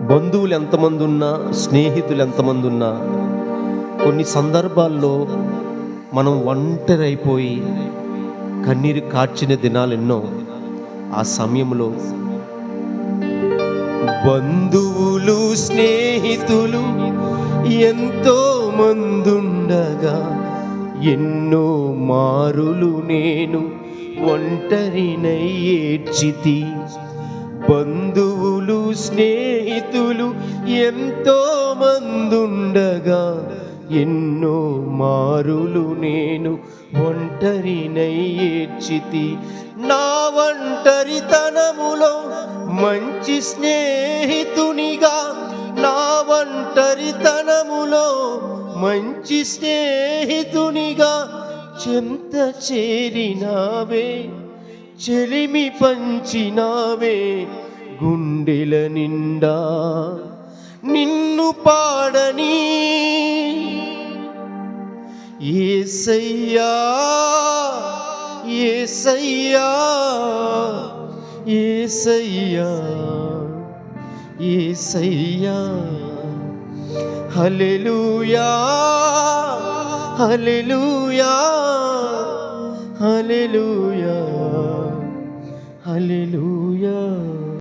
బంధువులు ఎంతమంది ఉన్నా, స్నేహితులు ఎంతమంది ఉన్నా, కొన్ని సందర్భాల్లో మనం ఒంటరి అయిపోయి కన్నీరు కార్చిన దినాలు ఎన్నో. ఆ సమయంలో బంధువులు స్నేహితులు ఎంతో మందుండగా ఎన్నో మారులు నేను ఒంటరినై ఏడ్చితి. బంధువులు స్నేహితులు ఎంతో మందుండగా ఎన్నో మారులు నేను ఒంటరినై ఏడ్చితి. నా ఒంటరితనములో మంచి స్నేహితునిగా, నా ఒంటరితనములో మంచి స్నేహితునిగా చెంత చేరినావే, చెలిమి పంచినావే గుండెల నిండా. నిన్ను పాడని యేసయ్యా, యేసయ్యా, యేసయ్యా, యేసయ్యా. హల్లెలూయా, హల్లెలూయా, హల్లెలూయా, హల్లెలూయా.